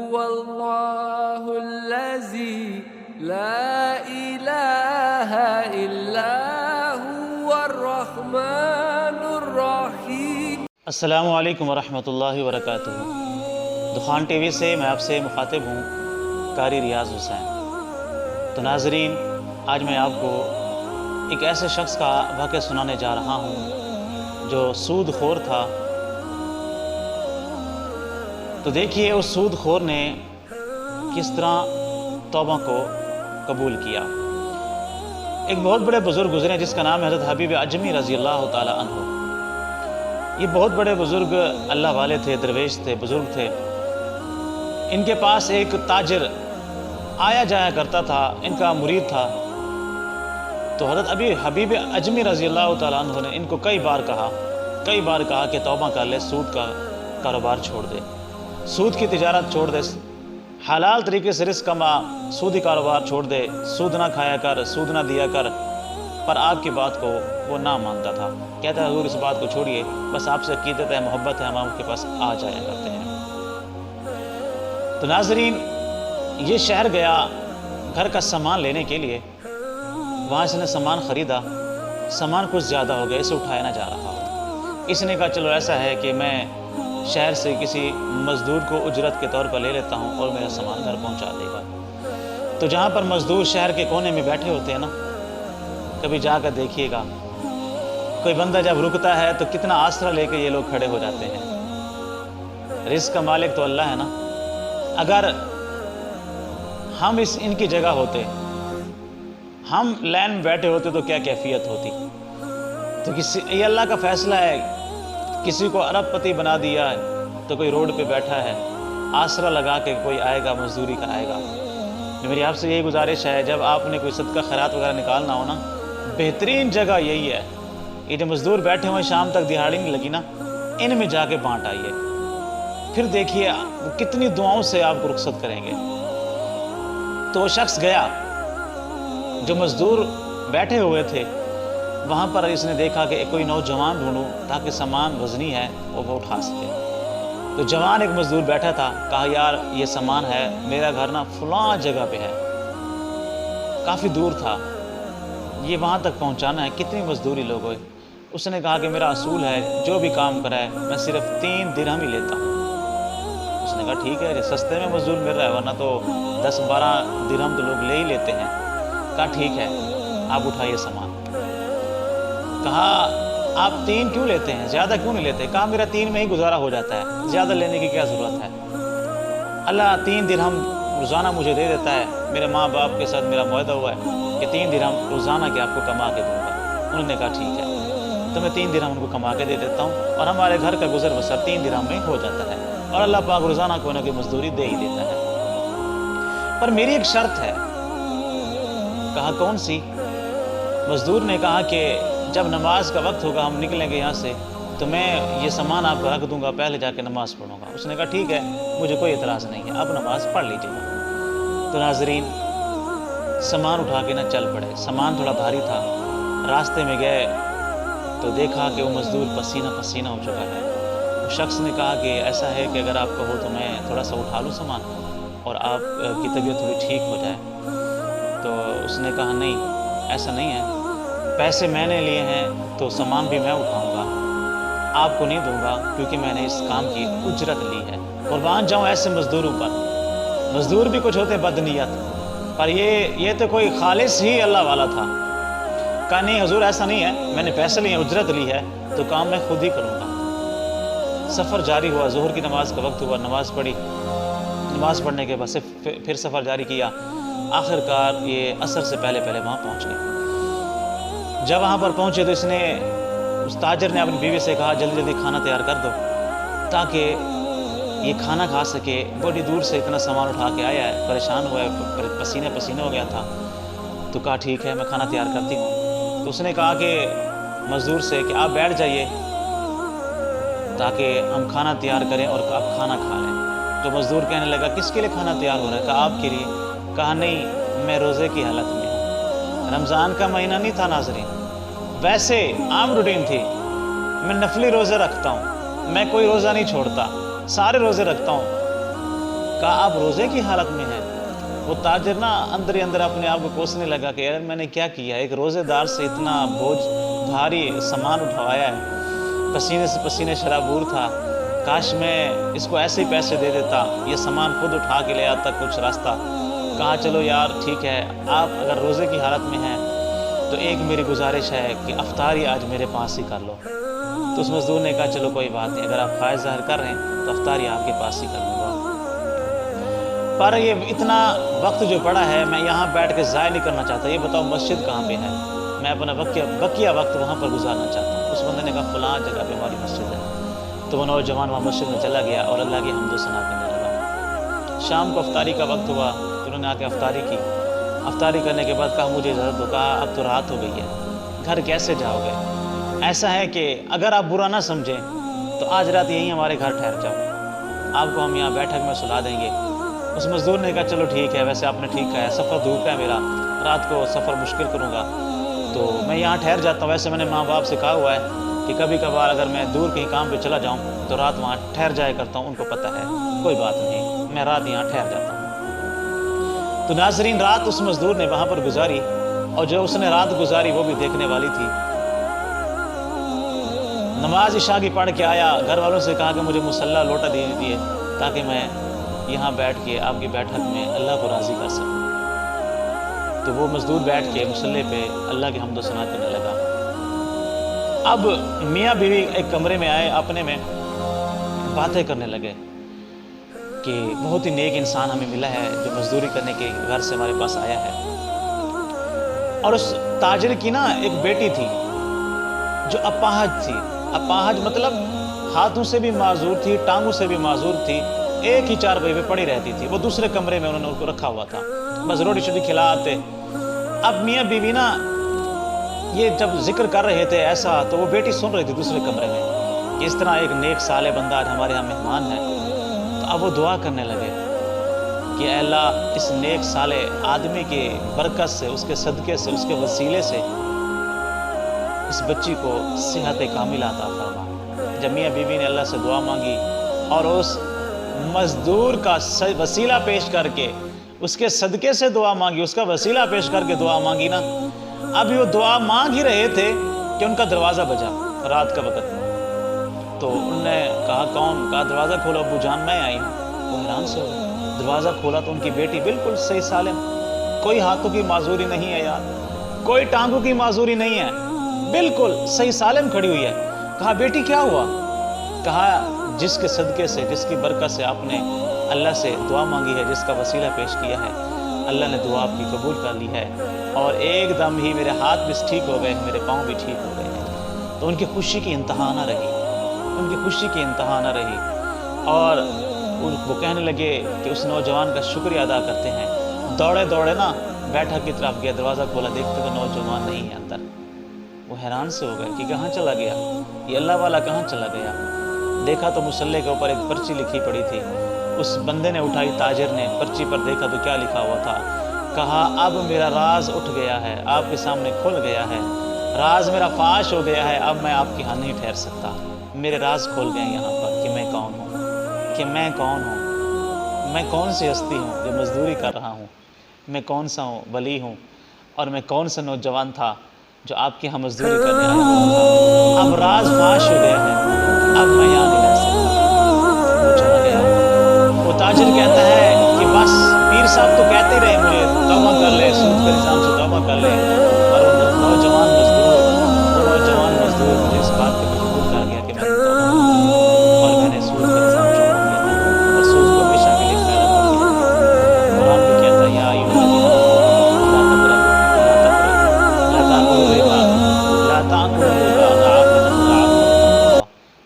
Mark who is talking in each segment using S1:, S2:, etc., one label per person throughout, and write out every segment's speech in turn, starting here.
S1: هو الله الذي لا إله إلا هو الرحمن الرحيم۔
S2: السلام علیکم ورحمۃ اللہ وبرکاتہ۔ دخان ٹی وی سے میں آپ سے مخاطب ہوں، قاری ریاض حسین۔ تو ناظرین، آج میں آپ کو ایک ایسے شخص کا واقعہ سنانے جا رہا ہوں جو سود خور تھا۔ تو دیکھیے اس سود خور نے کس طرح توبہ کو قبول کیا۔ ایک بہت بڑے بزرگ گزرے جس کا نام ہے حضرت حبیب اعجمی رضی اللہ تعالی عنہ۔ یہ بہت بڑے بزرگ اللہ والے تھے، درویش تھے، بزرگ تھے۔ ان کے پاس ایک تاجر آیا جایا کرتا تھا، ان کا مرید تھا۔ تو حضرت حبیب اعجمی رضی اللہ تعالیٰ عنہ نے ان کو کئی بار کہا کہ توبہ کر لے، سود کا کاروبار چھوڑ دے، سود کی تجارت چھوڑ دے، حلال طریقے سے رزق کما، سودی کاروبار چھوڑ دے، سود نہ کھایا کر، سود نہ دیا کر۔ پر آپ کی بات کو وہ نہ مانتا تھا، کہتا ہے حضور اس بات کو چھوڑیے، بس آپ سے عقیدت ہے، محبت ہے، ہم آپ کے پاس آ جایا کرتے ہیں۔ تو ناظرین، یہ شہر گیا گھر کا سامان لینے کے لیے۔ وہاں اس نے سامان خریدا، سامان کچھ زیادہ ہو گیا، اسے اٹھایا نہ جا رہا ہو۔ اس نے کہا چلو ایسا ہے کہ میں شہر سے کسی مزدور کو اجرت کے طور پر لے لیتا ہوں اور میرا سامان گھر پہنچا دے گا۔ تو جہاں پر مزدور شہر کے کونے میں بیٹھے ہوتے ہیں نا، کبھی جا کر دیکھیے گا، کوئی بندہ جب رکتا ہے تو کتنا آسرا لے کے یہ لوگ کھڑے ہو جاتے ہیں۔ رزق کا مالک تو اللہ ہے نا۔ اگر ہم ان کی جگہ ہوتے، ہم لائن میں بیٹھے ہوتے تو کیا کیفیت ہوتی۔ تو یہ اللہ کا فیصلہ ہے، کسی کو ارب پتی بنا دیا ہے تو کوئی روڈ پہ بیٹھا ہے، آسرا لگا کے کوئی آئے گا، مزدوری کا آئے گا۔ میری آپ سے یہی گزارش ہے، جب آپ نے کوئی صدقہ خیرات وغیرہ نکالنا ہو نا، بہترین جگہ یہی ہے، یہ جو مزدور بیٹھے ہوئے شام تک دہاڑی نہیں لگی نا، ان میں جا کے بانٹ آئیے، پھر دیکھیے کتنی دعاؤں سے آپ کو رخصت کریں گے۔ تو وہ شخص گیا، جو مزدور بیٹھے ہوئے تھے وہاں پر اس نے دیکھا کہ کوئی نوجوان ڈھونڈوں تاکہ سامان وزنی ہے وہ اٹھا سکے۔ تو جوان ایک مزدور بیٹھا تھا، کہا یار یہ سامان ہے، میرا گھر نا فلاں جگہ پہ ہے، کافی دور تھا، یہ وہاں تک پہنچانا ہے، کتنی مزدوری لوگ ہوئے۔ اس نے کہا کہ میرا اصول ہے جو بھی کام کرائے میں صرف 3 درہم ہی لیتا ہوں۔ اس نے کہا ٹھیک ہے، سستے میں مزدور مل رہا ہے، ورنہ تو 10-12 درہم تو لوگ لے ہی لیتے ہیں۔ کہا ٹھیک ہے، آپ اٹھائیے سامان۔ کہا آپ 3 کیوں لیتے ہیں، زیادہ کیوں نہیں لیتے؟ کہا میرا 3 میں ہی گزارا ہو جاتا ہے، زیادہ لینے کی کیا ضرورت ہے؟ اللہ 3 درہم روزانہ مجھے دے دیتا ہے، میرے ماں باپ کے ساتھ میرا معاہدہ ہوا ہے کہ 3 درہم روزانہ کے آپ کو کما کے دوں گا۔ انہوں نے کہا ٹھیک ہے، تو میں 3 درہم ان کو کما کے دے دیتا ہوں، اور ہمارے گھر کا گزر بسر 3 درہم میں ہو جاتا ہے، اور اللہ پاک روزانہ کوئی نہ کوئی مزدوری دے ہی دیتا ہے۔ پر میری ایک شرط ہے۔ کہا کون سی؟ مزدور نے کہا کہ جب نماز کا وقت ہوگا، ہم نکلیں گے یہاں سے، تو میں یہ سامان آپ کو رکھ دوں گا، پہلے جا کے نماز پڑھوں گا۔ اس نے کہا ٹھیک ہے، مجھے کوئی اعتراض نہیں ہے، آپ نماز پڑھ لیجیے گا۔ تو ناظرین، سامان اٹھا کے نہ چل پڑے، سامان تھوڑا بھاری تھا۔ راستے میں گئے تو دیکھا کہ وہ مزدور پسینہ پسینہ ہو چکا ہے۔ اس شخص نے کہا کہ ایسا ہے کہ اگر آپ کہو تو میں تھوڑا سا اٹھا لوں سامان اور آپ کی طبیعت تھوڑی ٹھیک ہو جائے۔ تو اس نے کہا نہیں، ایسا نہیں ہے، پیسے میں نے لیے ہیں تو سامان بھی میں اٹھاؤں گا، آپ کو نہیں دوں گا، کیونکہ میں نے اس کام کی اجرت لی ہے۔ قربان جاؤں ایسے مزدوروں پر۔ مزدور بھی کچھ ہوتے بد نیت، پر یہ تو کوئی خالص ہی اللہ والا تھا۔ کہا نہیں حضور ایسا نہیں ہے، میں نے پیسے لیے، اجرت لی ہے، تو کام میں خود ہی کروں گا۔ سفر جاری ہوا، ظہر کی نماز کا وقت ہوا، نماز پڑھی، نماز پڑھنے کے بعد پھر سفر جاری کیا۔ آخر کار یہ عصر سے پہلے وہاں پہنچ گئے۔ جب وہاں پر پہنچے تو اس تاجر نے اپنی بیوی سے کہا جلدی جلدی کھانا تیار کر دو تاکہ یہ کھانا کھا سکے، بڑی دور سے اتنا سامان اٹھا کے آیا ہے، پریشان ہوا ہے، پسینے پسینے ہو گیا تھا۔ تو کہا ٹھیک ہے، میں کھانا تیار کرتی ہوں۔ تو اس نے کہا کہ مزدور سے کہ آپ بیٹھ جائیے تاکہ ہم کھانا تیار کریں اور آپ کھانا کھا لیں۔ تو مزدور کہنے لگا کس کے لیے کھانا تیار ہو رہا ہے؟ کہا آپ کے لیے۔ کہا نہیں، میں روزے کی حالت میں ہوں، رمضان کا مہینہ نہیں تھا ناظرین، ویسے عام روٹین تھی، میں نفلی روزے رکھتا ہوں، میں کوئی روزہ نہیں چھوڑتا، سارے روزے رکھتا ہوں۔ کہا آپ روزے کی حالت میں ہیں؟ وہ تاجر نا اندر ہی اندر اپنے آپ کو کوسنے لگا کہ یار میں نے کیا کیا، ایک روزے دار سے اتنا بوجھ بھاری سامان اٹھوایا ہے، پسینے سے پسینے شرابور تھا، کاش میں اس کو ایسے ہی پیسے دے دیتا، یہ سامان خود اٹھا کے لے آتا کچھ راستہ۔ کہا چلو یار ٹھیک ہے، آپ اگر روزے کی حالت میں ہیں تو ایک میری گزارش ہے کہ افطاری آج میرے پاس ہی کر لو۔ تو اس مزدور نے کہا چلو کوئی بات نہیں، اگر آپ خواہش ظاہر کر رہے ہیں تو افطاری آپ کے پاس ہی کر لوں گا۔ پر یہ اتنا وقت جو پڑا ہے میں یہاں بیٹھ کے ضائع نہیں کرنا چاہتا، یہ بتاؤ مسجد کہاں پہ ہے، میں اپنا بقیہ وقت وہاں پر گزارنا چاہتا ہوں۔ اس بندے نے کہا فلاں جگہ پہ ہماری مسجد ہے۔ تو وہ نوجوان وہاں مسجد میں چلا گیا اور اللہ کی حمد و ثنا کرنے لگا۔ شام کو افطاری کا وقت ہوا تو انہوں نے آ کے افطاری کی۔ افطاری کرنے کے بعد کہا مجھے اجازت دو، کہا اب تو رات ہو گئی ہے، گھر کیسے جاؤ گے؟ ایسا ہے کہ اگر آپ برا نہ سمجھیں تو آج رات یہیں ہمارے گھر ٹھہر جاؤ، آپ کو ہم یہاں بیٹھک میں سلا دیں گے۔ اس مزدور نے کہا چلو ٹھیک ہے، ویسے آپ نے ٹھیک کہا ہے، سفر دور کا ہے میرا، رات کو سفر مشکل کروں گا تو میں یہاں ٹھہر جاتا ہوں۔ ویسے میں نے ماں باپ سے کہا ہوا ہے کہ کبھی کبھار اگر میں دور کہیں کام پہ چلا جاؤں تو رات وہاں ٹھہر جایا کرتا ہوں، ان کو پتہ ہے، کوئی بات نہیں، میں رات یہاں ٹھہر جاتا ہوں۔ تو ناظرین رات اس مزدور نے وہاں پر گزاری، اور جو اس نے رات گزاری وہ بھی دیکھنے والی تھی۔ نماز عشاء کی پڑھ کے آیا، گھر والوں سے کہا کہ مجھے مصلی لوٹا دے دیجیے تاکہ میں یہاں بیٹھ کے آپ کی بیٹھک میں اللہ کو راضی کر سکوں۔ تو وہ مزدور بیٹھ کے مصلی پہ اللہ کی حمد و ثنا کرنے لگا۔ اب میاں بیوی ایک کمرے میں آئے، اپنے میں باتیں کرنے لگے کہ بہت ہی نیک انسان ہمیں ملا ہے جو مزدوری کرنے کے گھر سے ہمارے پاس آیا ہے۔ اور اس تاجر کی نا ایک بیٹی تھی جو اپاہج تھی۔ اپاہج مطلب ہاتھوں سے بھی معذور تھی، ٹانگوں سے بھی معذور تھی، ایک ہی چارپائی پہ پڑی رہتی تھی۔ وہ دوسرے کمرے میں انہوں نے ان کو رکھا ہوا تھا، بس روٹی شوٹی کھلا آتے۔ اب میاں بیوی نا یہ جب ذکر کر رہے تھے ایسا تو وہ بیٹی سن رہی تھی دوسرے کمرے میں کہ اس طرح ایک نیک صالح بندہ آج ہمارے یہاں مہمان ہے۔ تو اب وہ دعا کرنے لگے کہ اے اللہ اس نیک صالح آدمی کی برکت سے، اس کے صدقے سے، اس کے وسیلے سے اس بچی کو صحت کاملہ عطا فرما۔ جب میاں بیوی نے اللہ سے دعا مانگی اور اس مزدور کا وسیلہ پیش کر کے اس کے صدقے سے دعا مانگی، اس کا وسیلہ پیش کر کے دعا مانگی نا، ابھی وہ دعا مانگ ہی رہے تھے کہ ان کا دروازہ بجا رات کا وقت۔ تو انہوں نے کہا کون؟ کہا دروازہ کھولو ابو جان میں آئی ہوں۔ وہ حیران سے ہوئے، دروازہ کھولا تو ان کی بیٹی بالکل صحیح سالم، کوئی ہاتھوں کی معذوری نہیں ہے یار، کوئی ٹانگوں کی معذوری نہیں ہے، بالکل صحیح سالم کھڑی ہوئی ہے۔ کہا بیٹی کیا ہوا؟ کہا جس کے صدقے سے، جس کی برکت سے آپ نے اللہ سے دعا مانگی ہے، جس کا وسیلہ پیش کیا ہے، اللہ نے دعا آپ کی قبول کر لی ہے، اور ایک دم ہی میرے ہاتھ بھی ٹھیک ہو گئے، میرے پاؤں بھی ٹھیک ہو گئے ہیں۔ تو ان کی خوشی کی انتہا نہ رہی، ان کی خوشی کی انتہا نہ رہی، اور وہ کہنے لگے کہ اس نوجوان کا شکریہ ادا کرتے ہیں۔ دوڑے دوڑے نا بیٹھک کی طرف گیا، دروازہ کھولا، دیکھتے تو نوجوان نہیں ہے اندر۔ وہ حیران سے ہو گئے کہ کہاں چلا گیا یہ اللہ والا، کہاں چلا گیا؟ دیکھا تو مصلی کے اوپر ایک پرچی لکھی پڑی تھی۔ اس بندے نے اٹھائی، تاجر نے پرچی پر دیکھا تو کیا لکھا ہوا تھا؟ کہا اب میرا راز اٹھ گیا ہے، آپ کے سامنے کھل گیا ہے، راز میرا فاش ہو گیا ہے، اب میں آپ کے ہاں نہیں ٹھہر سکتا۔ میرے راز کھول گئے یہاں پر کہ میں کون ہوں، کہ میں کون ہوں، میں کون سی ہستی ہوں جو مزدوری کر رہا ہوں، میں کون سا ہوں ولی ہوں، اور میں کون سا نوجوان تھا جو آپ کے ہاں مزدوری کرنے آیا ہوا تھا۔ اب راز فاش ہو گیا ہے، اب میں یہاں نہیں رہ سکتا۔ وہ چلا گیا۔ وہ تاجر کہتا ہے کہ بس پیر صاحب تو کہتے ہی رہے مجھے توبہ کر لے، سود کے نظام سے توبہ کر لے، اور وہ نوجوان مزدور مجھے اس بات پہ مجبور کر گیا کہ میں توبہ کروں، اور میں نے سود کا نظام چھوڑ دیا ہے، اور سود کو ہمیشہ کے لیے پھیلا کر دیا ہے۔ قرآن بھی کہتا ہے یا ایھا الذین آمنوا لا تأکلوا الربا اضعافا مضاعفة،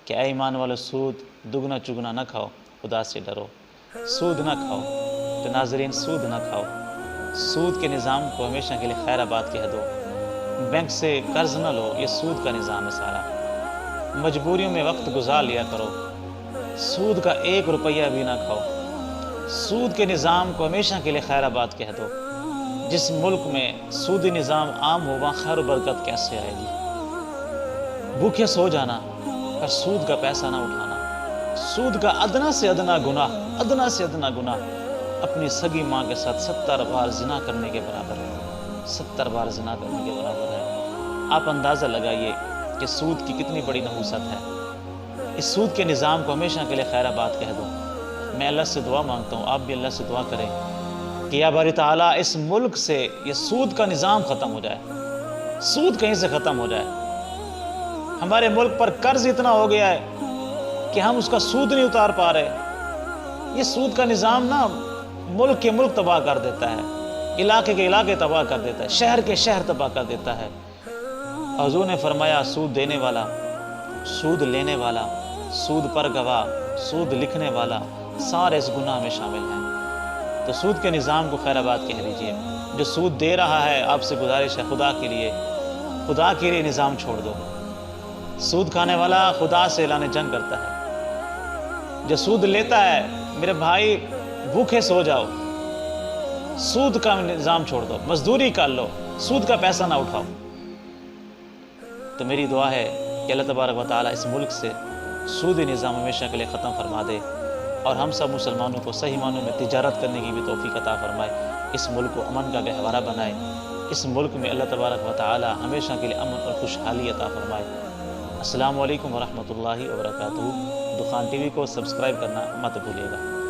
S2: کہ اے ایمان والو سود دگنا چگنا نہ کھاؤ، خدا سے ڈرو، سود نہ کھاؤ۔ تو ناظرین سود نہ کھاؤ، سود کے نظام کو ہمیشہ کے لیے خیر آباد کہہ دو، بینک سے قرض نہ لو، یہ سود کا نظام ہے سارا، مجبوریوں میں وقت گزار لیا کرو، سود کا 1 روپیہ بھی نہ کھاؤ، سود کے نظام کو ہمیشہ کے لیے خیر آباد کہہ دو۔ جس ملک میں سودی نظام عام ہو وہاں خیر و برکت کیسے آئے گی؟ بھوکے سو جانا پر سود کا پیسہ نہ اٹھانا، سود کا ادنا سے ادنا گناہ، ادنا سے ادنا گناہ اپنی سگی ماں کے ساتھ 70 بار زنا کرنے کے برابر ہے، 70 بار زنا کرنے کے برابر ہے۔ آپ اندازہ لگائیے کہ سود کی کتنی بڑی نحوست ہے۔ اس سود کے نظام کو ہمیشہ کے لیے خیر آباد کہہ دو۔ میں اللہ سے دعا مانگتا ہوں، آپ بھی اللہ سے دعا کریں کہ یا باری تعالیٰ اس ملک سے یہ سود کا نظام ختم ہو جائے، سود کہیں سے ختم ہو جائے۔ ہمارے ملک پر قرض اتنا ہو گیا ہے کہ ہم اس کا سود نہیں اتار پا رہے۔ یہ سود کا نظام نا ملک کے ملک تباہ کر دیتا ہے، علاقے کے علاقے تباہ کر دیتا ہے، شہر کے شہر تباہ کر دیتا ہے۔ حضور نے فرمایا سود دینے والا، سود لینے والا، سود پر گواہ، سود لکھنے والا سارے اس گناہ میں شامل ہیں۔ تو سود کے نظام کو خیر آباد کہہ دیجئے۔ جو سود دے رہا ہے آپ سے گزارش ہے خدا کے لیے نظام چھوڑ دو۔ سود کھانے والا خدا سے اعلان جنگ کرتا ہے۔ جو سود لیتا ہے میرے بھائی بھوکے سو جاؤ، سود کا نظام چھوڑ دو، مزدوری کر لو، سود کا پیسہ نہ اٹھاؤ۔ تو میری دعا ہے کہ اللہ تبارک و تعالیٰ اس ملک سے سودی نظام ہمیشہ کے لیے ختم فرما دے، اور ہم سب مسلمانوں کو صحیح معنوں میں تجارت کرنے کی بھی توفیق عطا فرمائے، اس ملک کو امن کا گہوارہ بنائے، اس ملک میں اللہ تبارک و تعالیٰ ہمیشہ کے لیے امن اور خوشحالی عطا فرمائے۔ السلام علیکم ورحمۃ اللہ وبرکاتہ۔ دخان ٹی وی کو سبسکرائب کرنا مت بھولیے گا۔